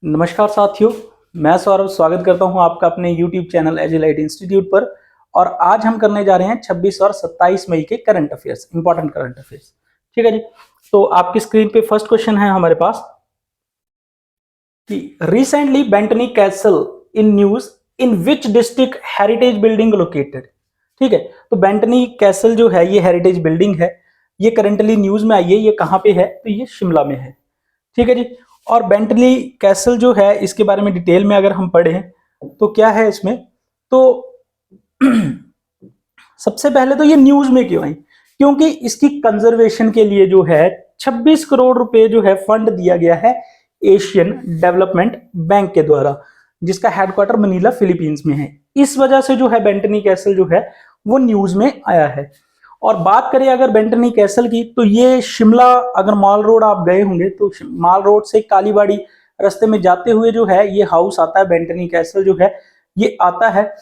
नमस्कार साथियों, मैं सौरभ स्वागत करता हूं आपका अपने YouTube channel agile IT institute पर। और आज हम करने जा रहे हैं 26 और 27 मई के current affairs, important current affairs. ठीक है जी। तो आपकी स्क्रीन पे फर्स्ट क्वेश्चन है हमारे पास कि recently बेंटनी castle in news in which district heritage building located. ठीक है, तो बेंटनी कैसल जो है ये हेरिटेज बिल्डिंग है, ये करंटली न्यूज में आई है। ये कहाँ पे है? तो ये शिमला में है। ठीक है जी। और बेंटली कैसल जो है इसके बारे में डिटेल में अगर हम पढ़ें तो क्या है इसमें, तो सबसे पहले तो ये न्यूज में क्यों आई? क्योंकि इसकी कंजर्वेशन के लिए जो है 26 करोड़ रुपए जो है फंड दिया गया है एशियन डेवलपमेंट बैंक के द्वारा, जिसका हेडक्वार्टर मनीला फिलीपींस में है। इस वजह से जो है बेंटनी कैसल जो है वो न्यूज में आया है। और बात करें अगर बेंटनी कैसल की, तो ये शिमला, अगर माल रोड आप गए होंगे तो माल रोड से कालीबाड़ी रास्ते में जाते हुए जो है ये हाउस आता है, बेंटनी कैसल जो है ये आता है।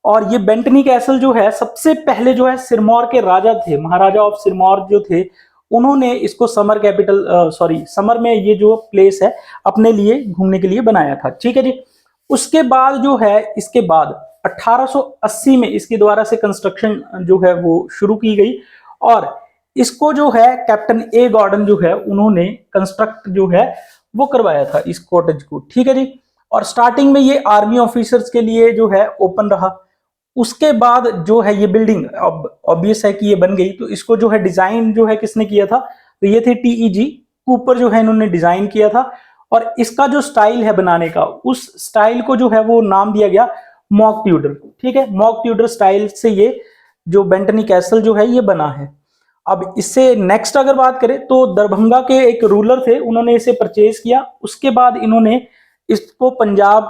और ये बेंटनी कैसल जो है सबसे पहले जो है सिरमौर के राजा थे, महाराजा ऑफ सिरमौर जो थे, उन्होंने इसको समर कैपिटल समर में ये जो प्लेस है अपने लिए घूमने के लिए बनाया था। ठीक है जी। उसके बाद जो है इसके बाद 1880 में इसके द्वारा से कंस्ट्रक्शन जो है वो शुरू की गई और इसको जो है कैप्टन ए गॉर्डन जो है उन्होंने कंस्ट्रक्ट जो है वो करवाया था इस कॉटेज को। ठीक है जी। और स्टार्टिंग में ये आर्मी ऑफिसर्स के लिए जो है ओपन रहा। उसके बाद जो है ये बिल्डिंग ऑब्वियस है कि ये बन गई, तो इसको जो है डिजाइन जो है किसने किया था? तो ये थे टीईजी कूपर जो है इन्होंने डिजाइन किया था। और इसका जो स्टाइल है बनाने का, उस स्टाइल को जो है वो नाम दिया गया मॉक ट्यूडर। ठीक है, मॉक ट्यूडर स्टाइल से ये जो बेंटनी कैसल जो है ये बना है। अब इससे नेक्स्ट अगर बात करें तो दरभंगा के एक रूलर थे, उन्होंने इसे परचेज किया। उसके बाद इन्होंने इसको पंजाब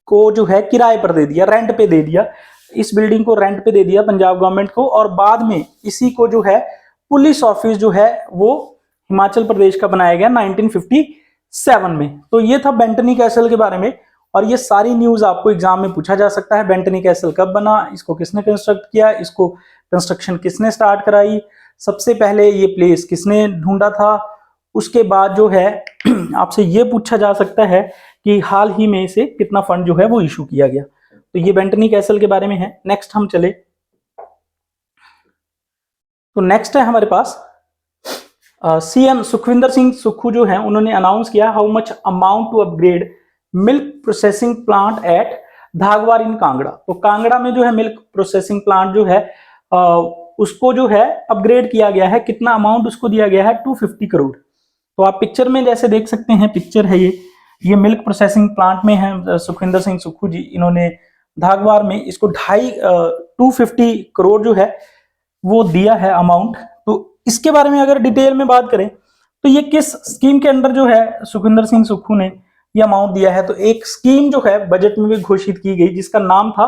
को जो है किराए पर दे दिया, रेंट पे दे दिया, इस बिल्डिंग को रेंट पे दे दिया पंजाब गवर्नमेंट को। और बाद में इसी को जो है पुलिस ऑफिस जो है वो हिमाचल प्रदेश का बनाया गया 1957 में। तो ये था बेंटनी कैसल के बारे में। और ये सारी न्यूज आपको एग्जाम में पूछा जा सकता है। बेंटनी कैसल कब बना, इसको किसने कंस्ट्रक्ट किया, इसको कंस्ट्रक्शन किसने स्टार्ट कराई, सबसे पहले ये प्लेस किसने ढूंढा था। उसके बाद जो है आपसे ये पूछा जा सकता है कि हाल ही में इसे कितना फंड जो है वो इशू किया गया। तो ये बेंटनी कैसल के बारे में है। नेक्स्ट हम चले, तो नेक्स्ट है हमारे पास सीएम सुखविंदर सिंह सुक्खू जो है उन्होंने अनाउंस किया how much amount to upgrade milk processing plant at Dhagwar in Kangra. तो कांगड़ा में जो है मिल्क प्रोसेसिंग प्लांट जो है उसको जो है अपग्रेड किया गया है। कितना अमाउंट उसको दिया गया है? 250 करोड़। तो आप पिक्चर में जैसे देख सकते हैं, पिक्चर है ये मिल्क प्रोसेसिंग प्लांट में है सुखविंदर सिंह सुक्खू जी, इन्होंने धागवार में इसको 250 करोड़ जो है वो दिया है अमाउंट। तो इसके बारे में अगर डिटेल में बात करें तो ये किस स्कीम के अंडर जो है सुखविंदर सिंह सुक्खू ने ये अमाउंट दिया है? तो एक स्कीम जो है बजट में भी घोषित की गई जिसका नाम था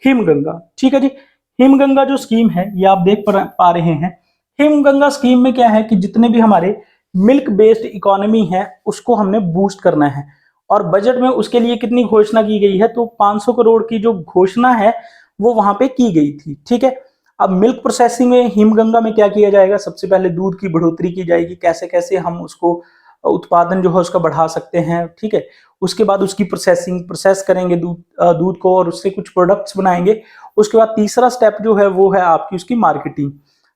हिमगंगा। ठीक है जी। हिमगंगा जो स्कीम है ये आप देख पा रहे हैं। हिमगंगा स्कीम में क्या है कि जितने भी हमारे मिल्क बेस्ड इकोनॉमी है उसको हमने बूस्ट करना है। और बजट में उसके लिए कितनी घोषणा की गई है? तो 500 करोड़ की जो घोषणा है वो वहां पे की गई थी। ठीक है। अब मिल्क प्रोसेसिंग में हिमगंगा में क्या किया जाएगा? सबसे पहले दूध की बढ़ोतरी की जाएगी, कैसे कैसे हम उसको उत्पादन जो है उसका बढ़ा सकते हैं। ठीक है। उसके बाद उसकी प्रोसेस करेंगे दूध को और उससे कुछ प्रोडक्ट्स बनाएंगे। उसके बाद तीसरा स्टेप जो है वो है आपकी उसकी मार्केटिंग।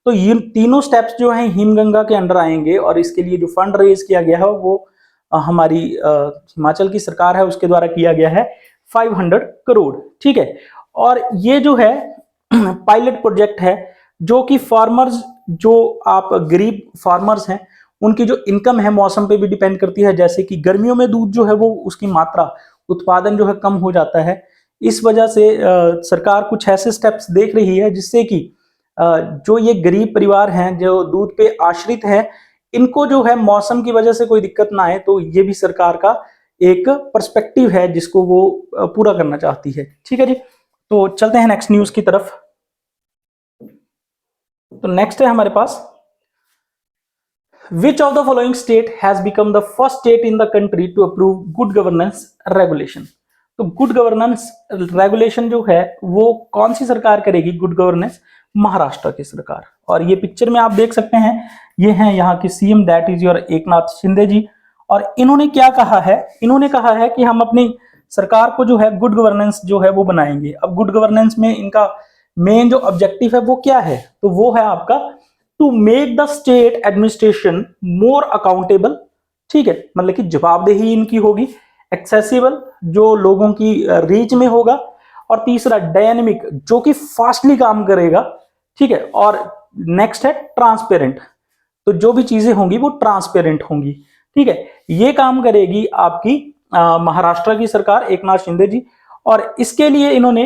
तो ये तीनों स्टेप्स जो हैं हिमगंगा के अंडर आएंगे। और इसके लिए जो फंड रेज किया गया है वो हमारी हिमाचल की सरकार है उसके द्वारा किया गया है 500 करोड़। ठीक है। और ये जो है पायलट प्रोजेक्ट है जो कि फार्मर्स, जो आप गरीब फार्मर्स हैं उनकी जो इनकम है मौसम पे भी डिपेंड करती है। जैसे कि गर्मियों में दूध जो है वो उसकी मात्रा उत्पादन जो है कम हो जाता है। इस वजह से सरकार कुछ ऐसे स्टेप्स देख रही है जिससे कि जो ये गरीब परिवार हैं जो दूध पे आश्रित हैं, इनको जो है मौसम की वजह से कोई दिक्कत ना आए। तो ये भी सरकार का एक पर्सपेक्टिव है जिसको वो पूरा करना चाहती है। ठीक है जी। तो चलते हैं नेक्स्ट न्यूज की तरफ। तो नेक्स्ट है हमारे पास Which of the following state has become the first state in the country to approve good governance regulation? तो गुड गवर्नेंस रेगुलेशन जो है वो कौन सी सरकार करेगी? गुड गवर्नेंस महाराष्ट्र की सरकार। और ये पिक्चर में आप देख सकते हैं, ये हैं यहाँ के CM, that is your Eknath Shinde ji. और इन्होंने क्या कहा है, इन्होंने कहा है कि हम अपनी सरकार को जो है गुड गवर्नेंस जो है वो बनाएंगे। अब गुड गवर्नेंस में इनका मेन जो ऑब्जेक्टिव है वो क्या है, तो वो है आपका to make the state administration more accountable, ठीक है, मतलब कि जवाबदेही इनकी होगी, एक्सेसिबल जो लोगों की रीच में होगा, और तीसरा डायनेमिक जो कि फास्टली काम करेगा, ठीक है, और नेक्स्ट है ट्रांसपेरेंट, तो जो भी चीजें होंगी वो ट्रांसपेरेंट होंगी, ठीक है। ये काम करेगी आपकी महाराष्ट्र की सरकार, एकनाथ शिंदे जी। और इसके लिए इन्होंने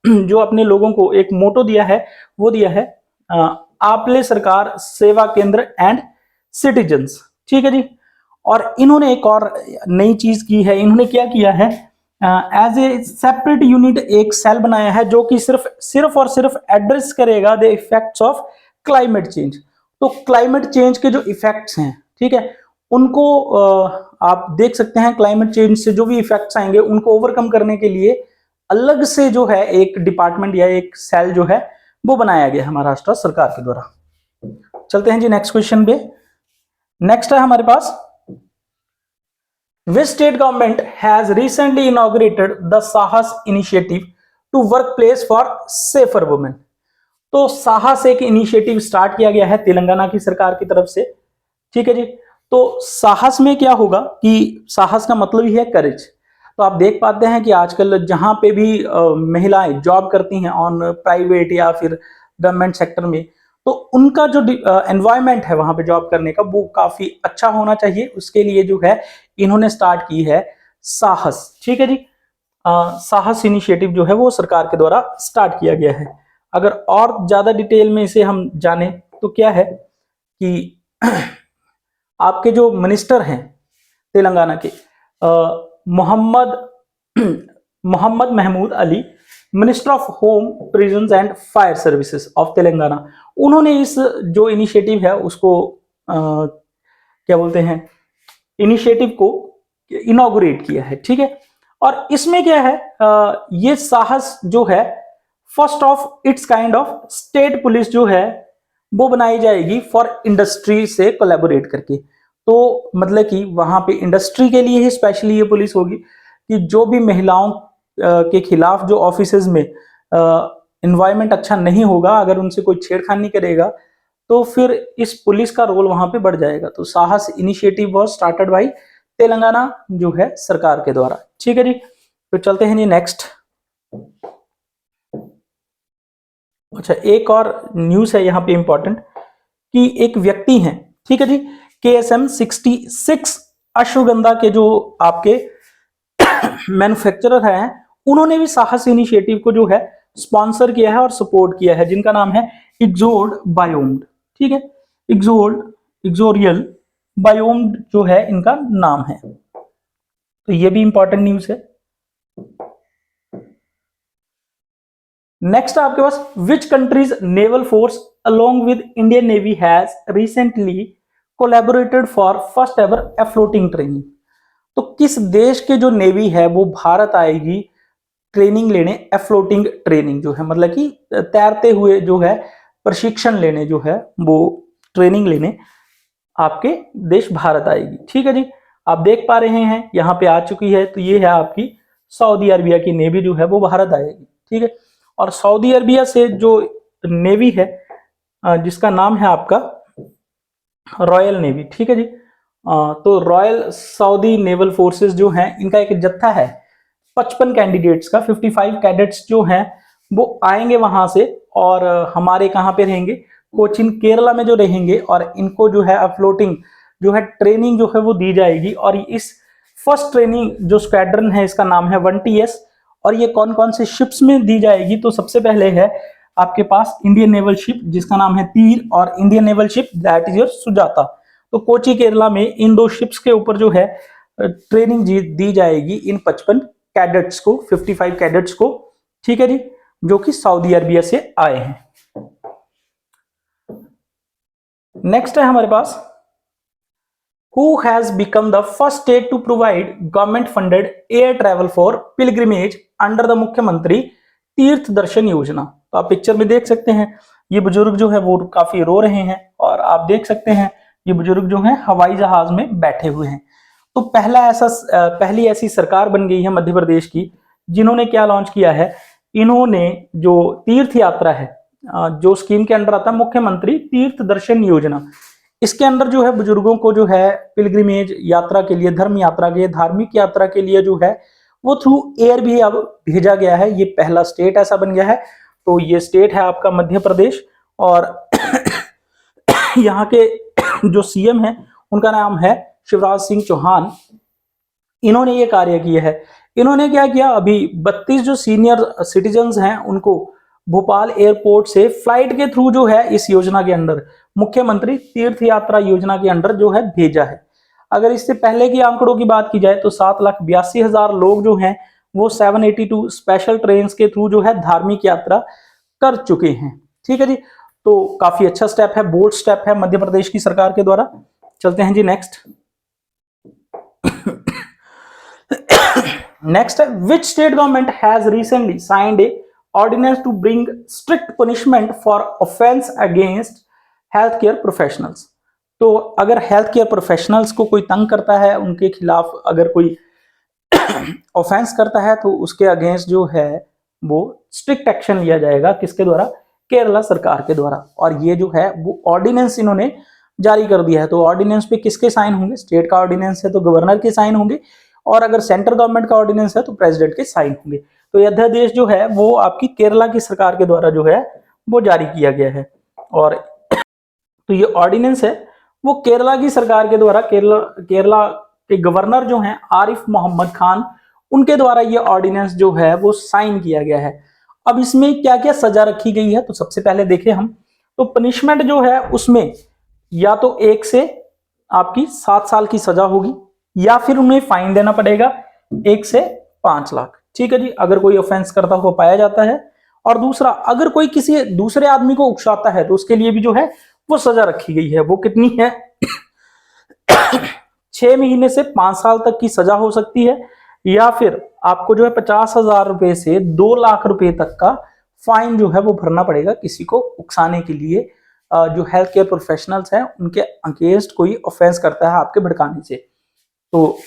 जो अपने लोगों को एक मोटो दिया है वो दिया है आपले सरकार सेवा केंद्र एंड सिटीजन्स, ठीक है जी। और इन्होंने एक और नई चीज की है, इन्होंने क्या किया है, एज ए सेपरेट यूनिट एक सेल बनाया है जो कि सिर्फ और सिर्फ एड्रेस करेगा the effects of climate change. तो क्लाइमेट चेंज के जो इफेक्ट्स हैं, ठीक है, उनको आप देख सकते हैं, क्लाइमेट चेंज से जो भी इफेक्ट्स आएंगे उनको ओवरकम करने के लिए अलग से जो है एक डिपार्टमेंट या एक सेल जो है वो बनाया गया है महाराष्ट्र सरकार के द्वारा। चलते हैं जी नेक्स्ट क्वेश्चन पे। नेक्स्ट है हमारे पास, which state government has recently inaugurated the Sahas initiative to work place for safer women. तो साहस एक इनिशिएटिव स्टार्ट किया गया है तेलंगाना की सरकार की तरफ से, ठीक है जी। तो साहस में क्या होगा कि साहस का मतलब ही है करेज। तो आप देख पाते हैं कि आजकल जहां पे भी महिलाएं जॉब करती हैं ऑन प्राइवेट या फिर गवर्नमेंट सेक्टर में, तो उनका जो एनवायरनमेंट है वहां पे जॉब करने का वो काफी अच्छा होना चाहिए। उसके लिए जो है इन्होंने स्टार्ट की है साहस, ठीक है जी। साहस इनिशिएटिव जो है वो सरकार के द्वारा स्टार्ट किया गया है। अगर और ज्यादा डिटेल में इसे हम जाने तो क्या है कि आपके जो मिनिस्टर हैं तेलंगाना के Mohammed Mahmood Ali, minister of home prisons and fire services of Telangana, उन्होंने इस जो इनिशिएटिव है उसको क्या बोलते हैं, इनिशिएटिव को इनॉग्रेट किया है, ठीक है। और इसमें क्या है, ये साहस जो है first of its kind of state police जो है वो बनाई जाएगी फॉर इंडस्ट्री से कोलैबोरेट करके। तो मतलब कि वहां पे इंडस्ट्री के लिए ही स्पेशली ये पुलिस होगी कि जो भी महिलाओं के खिलाफ जो ऑफिसेज में एनवायरनमेंट अच्छा नहीं होगा, अगर उनसे कोई छेड़खानी करेगा तो फिर इस पुलिस का रोल वहां पे बढ़ जाएगा। तो साहस initiative was started by Telangana जो है सरकार के द्वारा, ठीक है जी। तो चलते हैं जी नेक्स्ट। अच्छा, एक और न्यूज है यहाँ पे इंपॉर्टेंट कि एक व्यक्ति हैं, ठीक है जी, KSM 66 अश्वगंधा के जो आपके मैन्युफैक्चरर हैं, उन्होंने भी साहस इनिशिएटिव को जो है स्पॉन्सर किया है और सपोर्ट किया है, जिनका नाम है इक्सोर्ड बायोम्ड, ठीक है, इक्सोरियल बायोम्ड जो है इनका नाम है। तो ये भी इंपॉर्टेंट न्यूज है। नेक्स्ट आपके पास, which countries naval force along with Indian navy has recently collaborated for first ever afloat training. तो किस देश के जो नेवी है वो भारत आएगी ट्रेनिंग लेने, एफ्लोटिंग ट्रेनिंग जो है मतलब कि तैरते हुए जो है प्रशिक्षण लेने, जो है वो ट्रेनिंग लेने आपके देश भारत आएगी, ठीक है जी। आप देख पा रहे हैं यहाँ पे आ चुकी है, तो ये है आपकी सऊदी अरबिया की नेवी जो है वो भारत आएगी, ठीक है। और सऊदी अरबिया से जो नेवी है जिसका नाम है आपका रॉयल नेवी, ठीक है जी। तो रॉयल सऊदी नेवल फोर्सेस जो हैं इनका एक जत्था है 55 कैंडिडेट्स का, 55 कैडेट्स जो हैं वो आएंगे वहां से, और हमारे कहाँ पे रहेंगे, कोचिन केरला में जो रहेंगे, और इनको जो है फ्लोटिंग जो है ट्रेनिंग जो है वो दी जाएगी। और इस फर्स्ट ट्रेनिंग जो स्क्वाड्रन है इसका नाम है 1TS, और ये कौन कौन से शिप्स में दी जाएगी, तो सबसे पहले है आपके पास इंडियन नेवल शिप जिसका नाम है तीर, और Indian naval ship that is your Sujata. तो कोची केरला में इन दो शिप्स के ऊपर जो है ट्रेनिंग दी जाएगी इन 55 कैडेट्स को, 55 कैडेट्स को, ठीक है जी, जो कि सऊदी अरबिया से आए हैं। नेक्स्ट है हमारे पास, who has become the first state to provide government funded air travel for pilgrimage under the मुख्यमंत्री तीर्थ दर्शन योजना। तो आप पिक्चर में देख सकते हैं ये बुजुर्ग जो है वो काफी रो रहे हैं, और आप देख सकते हैं ये बुजुर्ग जो हैं हवाई जहाज में बैठे हुए हैं। तो पहली ऐसी सरकार बन गई है मध्य प्रदेश की जिन्होंने क्या लॉन्च किया है, इन्होंने जो तीर्थ यात्रा है, जो स्कीम के अंडर आता है मुख्यमंत्री तीर्थ दर्शन योजना, इसके अंदर जो है बुजुर्गों को जो है पिलग्रिमेज यात्रा के लिए, धर्म यात्रा के लिए, धार्मिक यात्रा के लिए जो है वो थ्रू एयर भी अब भेजा गया है। ये पहला स्टेट ऐसा बन गया है। तो ये स्टेट है आपका मध्य प्रदेश, और यहाँ के जो सीएम है उनका नाम है शिवराज सिंह चौहान। इन्होंने ये कार्य किया है। इन्होंने क्या किया, अभी 32 जो सीनियर सिटीजन्स हैं उनको भोपाल एयरपोर्ट से फ्लाइट के थ्रू जो है इस योजना के अंडर, मुख्यमंत्री तीर्थ यात्रा योजना के अंडर जो है भेजा है। अगर इससे पहले की आंकड़ों की बात की जाए तो 7,82,000 लोग जो हैं वो 782 स्पेशल ट्रेन के थ्रू जो है धार्मिक यात्रा कर चुके हैं। ठीक है जी, तो काफी अच्छा स्टेप है, बोल्ड स्टेप है मध्य प्रदेश की सरकार के द्वारा। चलते हैं जी नेक्स्ट। नेक्स्ट है, which state government has recently signed a ordinance to bring strict punishment for offence against health care professionals. तो अगर हेल्थ केयर प्रोफेशनल्स को कोई तंग करता है, उनके खिलाफ अगर कोई ऑफेंस करता है तो उसके अगेंस्ट जो है वो स्ट्रिक्ट एक्शन लिया जाएगा। किसके द्वारा? केरला सरकार के द्वारा। और ये जो है वो ऑर्डिनेंस इन्होंने जारी कर दिया है। तो ऑर्डिनेंस पे किसके साइन होंगे? स्टेट का ऑर्डिनेंस है तो गवर्नर के साइन होंगे, और अगर सेंट्रल गवर्नमेंट का ऑर्डिनेंस है तो प्रेसिडेंट के साइन होंगे। तो यह अध्यादेश जो है वो आपकी केरला की सरकार के द्वारा जो है वो जारी किया गया है। और तो ये ऑर्डिनेंस है वो केरला की सरकार के द्वारा, केरला के गवर्नर जो हैं आरिफ मोहम्मद खान, उनके द्वारा ये ऑर्डिनेंस जो है वो साइन किया गया है। अब इसमें क्या क्या सजा रखी गई है तो सबसे पहले देखें हम, तो पनिशमेंट जो है उसमें या तो 1 से आपकी 7 साल की सजा होगी, या फिर उन्हें फाइन देना पड़ेगा 1 से 5 लाख। ठीक है जी, अगर कोई ऑफेंस करता हुआ पाया जाता है। और दूसरा, अगर कोई किसी दूसरे आदमी को उकसाता है तो उसके लिए भी जो है वो सजा रखी गई है। वो कितनी है? 6 महीने से 5 साल तक की सजा हो सकती है, या फिर आपको जो है 50,000 रुपए से 2 लाख रुपए तक का फाइन जो है वो भरना पड़ेगा किसी को उकसाने के लिए, जो हेल्थ केयर प्रोफेशनल्स हैं उनके अगेंस्ट कोई ऑफेंस करता है आपके भड़काने से। तो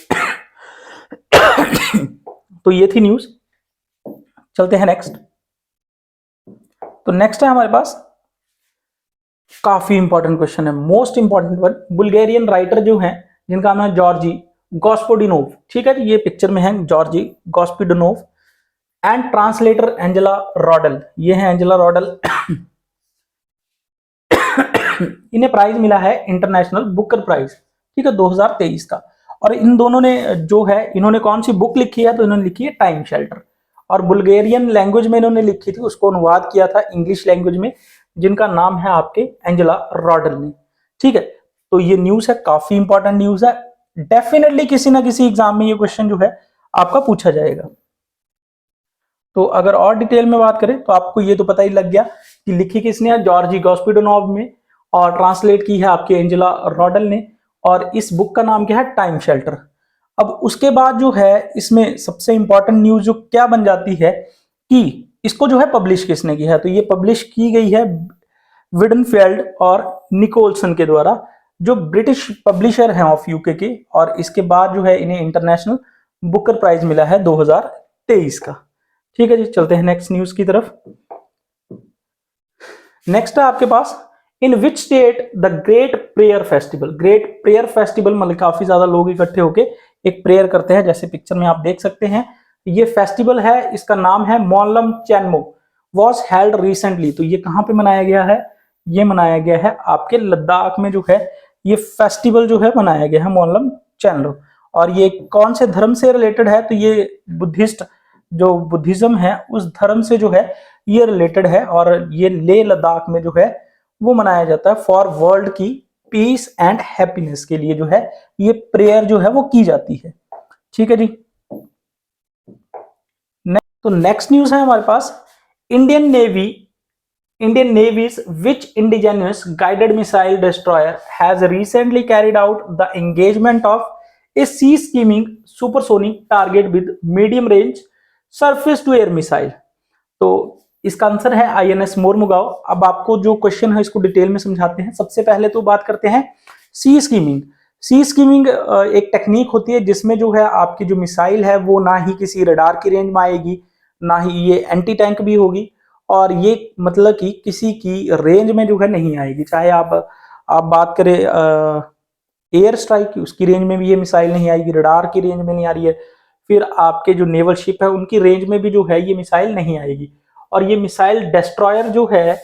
तो ये थी न्यूज। चलते हैं नेक्स्ट। तो नेक्स्ट है हमारे पास काफी इंपॉर्टेंट क्वेश्चन है, most important one. Bulgarian writer जो हैं जिनका नाम है जॉर्जी गॉस्पोडिनोव, ठीक है जी, ये पिक्चर में है जॉर्जी गॉस्पोडिनोव, एंड ट्रांसलेटर एंजेला रॉडल, ये है एंजेला रॉडल। इन्हें प्राइज मिला है इंटरनेशनल बुकर प्राइज, ठीक है, 2023 का। और इन दोनों ने जो है, इन्होंने कौन सी बुक लिखी है? तो इन्होंने लिखी है टाइम शेल्टर, और बुल्गारियन लैंग्वेज में इन्होंने लिखी थी, उसको अनुवाद किया था इंग्लिश लैंग्वेज में, जिनका नाम है आपके एंजेला रॉडल ने। ठीक है, तो ये न्यूज है, काफी इंपॉर्टेंट न्यूज है। डेफिनेटली किसी ना किसी एग्जाम में ये क्वेश्चन जो है आपका पूछा जाएगा। तो अगर और डिटेल में बात करें तो आपको ये तो पता ही लग गया कि लिखी किसने है, जॉर्जी गॉस्पोडिनोव में, और ट्रांसलेट की है आपके एंजेला रॉडल ने, और इस बुक का नाम क्या है? Time shelter. अब उसके बाद जो है इसमें सबसे इंपॉर्टेंट न्यूज जो क्या बन जाती है कि इसको जो है पब्लिश किसने किया है? तो ये पब्लिश की गई है विडनफेल्ड और निकोलसन के द्वारा, जो ब्रिटिश पब्लिशर हैं ऑफ यूके के। और इसके बाद जो है इन्हें इंटरनेशनल बुकर प्राइज मिला है 2023 का। ठीक है जी, चलते हैं नेक्स्ट न्यूज की तरफ। नेक्स्ट है आपके पास, in which state the great prayer festival. Great prayer festival मतलब काफी ज्यादा लोग इकट्ठे होके एक प्रेयर करते हैं, जैसे पिक्चर में आप देख सकते हैं। ये फेस्टिवल है, इसका नाम है Monlam Chanmo, was held recently. तो ये कहाँ पे मनाया गया है? ये मनाया गया है आपके लद्दाख में जो है ये फेस्टिवल जो है मनाया गया है, मोनलम चैनलो। और ये कौन से धर्म से रिलेटेड है? तो ये बुद्धिस्ट, जो बुद्धिज्म है उस धर्म से जो है ये रिलेटेड है, और ये लेह लद्दाख में जो है वो मनाया जाता है फॉर वर्ल्ड की पीस एंड हैप्पीनेस के लिए जो है ये प्रेयर जो है वो की जाती है। ठीक है जी, तो नेक्स्ट न्यूज है हमारे पास, Indian navy's which indigenous guided missile destroyer has recently carried out the engagement of a sea skimming supersonic target with medium range surface to air missile. तो इसका आंसर है आईएनएस मोरमुगाव। अब आपको जो क्वेश्चन है इसको डिटेल में समझाते हैं। सबसे पहले तो बात करते हैं सी स्कीमिंग एक टेक्निक होती है जिसमें जो है आपकी जो मिसाइल है वो ना ही किसी रडार की रेंज में आएगी, ना ही ये एंटी टैंक भी होगी, और ये मतलब कि किसी की रेंज में जो है नहीं आएगी। चाहे आप बात करें एयर स्ट्राइक की, उसकी रेंज में भी ये मिसाइल नहीं आएगी, रडार की रेंज में नहीं आ रही है, फिर आपके जो नेवल शिप है उनकी रेंज में भी जो है ये मिसाइल नहीं आएगी। और ये मिसाइल डिस्ट्रॉयर जो है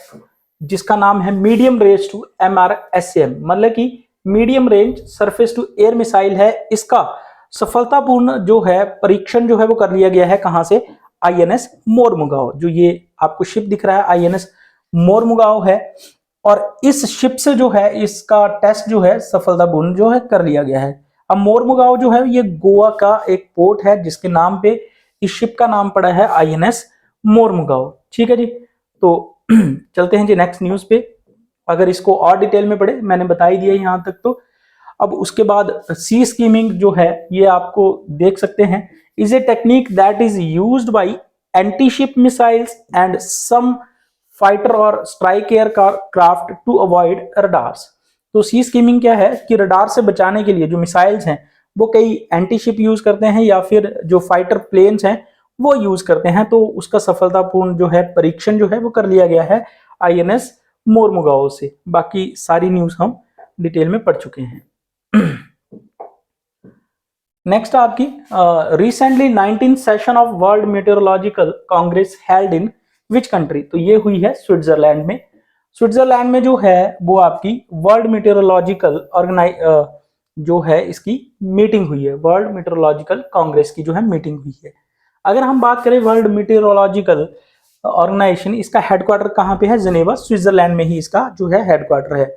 जिसका नाम है मीडियम रेंज टू MRSAM, मतलब कि medium range surface to air missile है, इसका सफलतापूर्ण जो है परीक्षण जो है वो कर लिया गया है। कहां से? INS मोरमुगाओ। जो ये आपको शिप दिख रहा है INS मोरमुगाओ है, और इस शिप से जो है इसका टेस्ट जो है सफलतापूर्ण जो है कर लिया गया है। अब मोरमुगाओ जो है ये गोवा का एक पोर्ट है जिसके नाम पे इस शिप का नाम पड़ा है INS मोरमुगाओ। ठीक है जी, तो चलते हैं जी नेक्स्ट न्यूज पे। अगर इसको और डिटेल में पढ़े, मैंने बता ही दिया यहां तक। तो अब उसके बाद सी स्कीमिंग जो है ये आपको देख सकते हैं, is a technique that is used by anti ship missiles and some fighter or strike aircraft to avoid radars. तो सी स्कीमिंग क्या है कि रडार से बचाने के लिए जो मिसाइल्स हैं वो कई एंटी शिप यूज करते हैं या फिर जो फाइटर प्लेन्स हैं वो यूज करते हैं। तो उसका सफलतापूर्ण जो है परीक्षण जो है वो कर लिया गया है INS मोरमुगाओ से। बाकी सारी न्यूज हम डिटेल में पढ़ चुके हैं। नेक्स्ट आपकी recently 19th session of world meteorological Congress held in which country. तो ये हुई है स्विट्जरलैंड में। स्विट्जरलैंड में जो है वो आपकी वर्ल्ड मेटेरोलॉजिकल जो है इसकी मीटिंग हुई है, वर्ल्ड मेटेरोलॉजिकल कांग्रेस की जो है मीटिंग हुई है। अगर हम बात करें वर्ल्ड मेटेरोलॉजिकल ऑर्गेनाइजेशन, इसका हेडक्वार्टर कहाँ पे है? जिनेवा, स्विट्जरलैंड में ही इसका जो है हेडक्वार्टर है।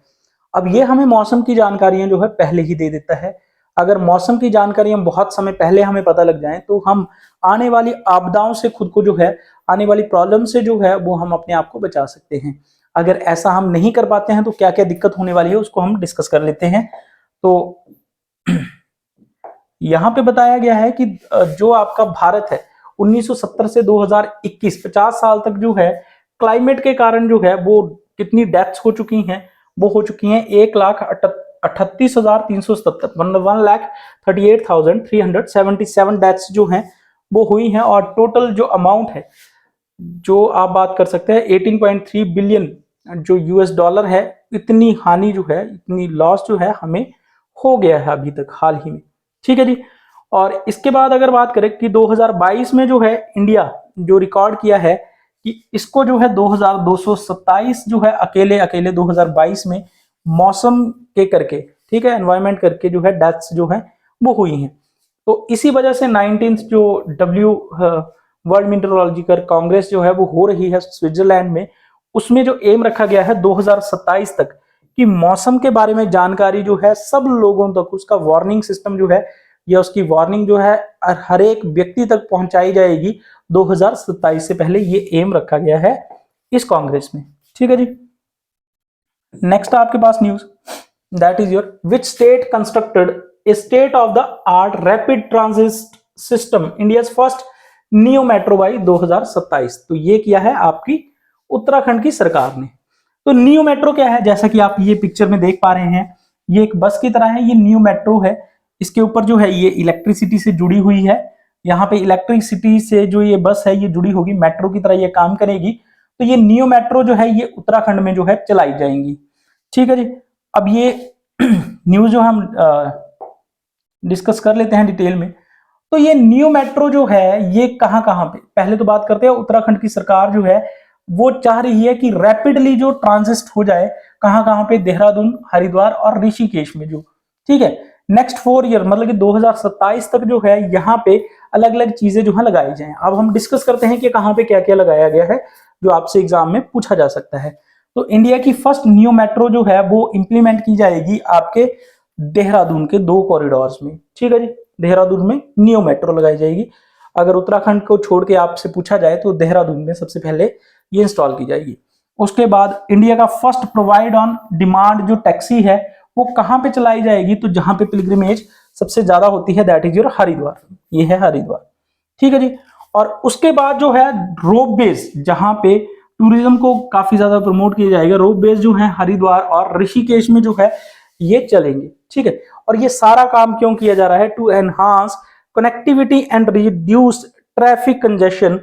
अब ये हमें मौसम की जानकारियां जो है पहले ही दे देता है। अगर मौसम की जानकारियां बहुत समय पहले हमें पता लग जाएं तो हम आने वाली आपदाओं से खुद को जो है, आने वाली प्रॉब्लम से जो है वो हम अपने आप को बचा सकते हैं। अगर ऐसा हम नहीं कर पाते हैं तो क्या क्या दिक्कत होने वाली है उसको हम डिस्कस कर लेते हैं। तो यहां पे बताया गया है कि जो आपका भारत है 1970 से 2021 50 साल तक जो है क्लाइमेट के कारण जो है वो कितनी डेथ्स हो चुकी हैं? वो हो चुकी हैं 1,38,377, मतलब 1,38,377 डेथ्स जो हैं वो हुई हैं। और टोटल जो अमाउंट है, जो आप बात कर सकते हैं 18.3 बिलियन जो US डॉलर है, इतनी हानि जो है, इतनी लॉस जो है हमें हो गया है अभी तक हाल ही में। ठीक है जी। और इसके बाद अगर बात करें कि 2022 में जो है इंडिया जो रिकॉर्ड किया है कि इसको जो है 2227 जो है अकेले 2022 में मौसम के करके, ठीक है, एनवायरमेंट करके जो है डेथ्स जो है वो हुई हैं। तो इसी वजह से 19th जो वर्ल्ड मेटेरोलॉजिकल कांग्रेस जो है वो हो रही है स्विट्जरलैंड में, उसमें जो एम रखा गया है 2027 तक कि मौसम के बारे में जानकारी जो है सब लोगों तक, उसका वार्निंग सिस्टम जो है या उसकी वार्निंग जो है हर एक व्यक्ति तक पहुंचाई जाएगी 2027 से पहले। ये एम रखा गया है इस कांग्रेस में। ठीक है जी। नेक्स्ट आपके पास news, that is your which state constructed a state of the art rapid transit system India's first neo metro by 2027। तो ये किया है आपकी उत्तराखंड की सरकार ने। तो नियो मेट्रो क्या है? जैसा कि आप ये पिक्चर में देख पा रहे हैं, ये एक बस की तरह है, ये नियो मेट्रो है। इसके ऊपर जो है ये इलेक्ट्रिसिटी से जुड़ी हुई है। यहाँ पे इलेक्ट्रिसिटी से जो ये बस है ये जुड़ी होगी, मेट्रो की तरह ये काम करेगी। तो ये नियो मेट्रो जो है ये उत्तराखंड में जो है चलाई जाएंगी। ठीक है जी। अब ये न्यूज जो हम डिस्कस कर लेते हैं डिटेल में। तो ये नियो मेट्रो जो है ये कहां कहां पे, पहले तो बात करते हैं उत्तराखंड की सरकार जो है वो चाह रही है कि रैपिडली जो ट्रांजिट हो जाए, कहां कहां पे? देहरादून, हरिद्वार और ऋषिकेश में जो, ठीक है, नेक्स्ट 4 ईयर मतलब कि 2027 तक जो है यहाँ पे अलग अलग चीजें जो है लगाई जाएं। अब हम डिस्कस करते हैं कि कहां पे क्या क्या लगाया गया है जो आपसे एग्जाम में पूछा जा सकता है। तो इंडिया की फर्स्ट नियो मेट्रो जो है वो इंप्लीमेंट की जाएगी आपके देहरादून के 2 कॉरिडोर्स में। ठीक है जी, देहरादून में नियो मेट्रो लगाई जाएगी। अगर उत्तराखंड को छोड़ के आपसे पूछा जाए तो देहरादून में सबसे पहले ये इंस्टॉल की जाएगी। उसके बाद इंडिया का फर्स्ट प्रोवाइड ऑन डिमांड जो टैक्सी है वो कहां पे चलाई जाएगी? तो जहां पे पिलग्रिमेज सबसे ज्यादा होती है दैट इज योर हरिद्वार। ये है हरिद्वार। ठीक है जी। और उसके बाद जो है रोप बेस, जहां पे टूरिज्म को काफी ज्यादा प्रमोट किया जाएगा, रोप बेस जो है हरिद्वार और ऋषिकेश में जो है ये चलेंगे, ठीक है। और ये सारा काम क्यों किया जा रहा है? To enhance connectivity and reduce traffic congestion,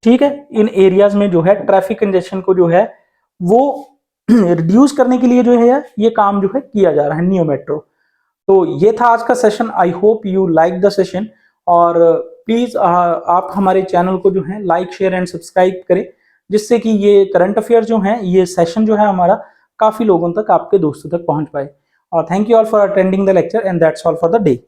ठीक है। इन एरियाज में जो है ट्रैफिक कंजेशन को जो है वो रिड्यूस करने के लिए जो है ये काम जो है किया जा रहा है नियो मेट्रो। तो ये था आज का session. I hope you like the session, और प्लीज आप हमारे चैनल को जो है लाइक शेयर एंड सब्सक्राइब करें, जिससे कि ये करंट अफेयर जो है, ये सेशन जो है हमारा काफी लोगों तक, आपके दोस्तों तक पहुंच पाए। और thank you all for attending the lecture and that's all for the day.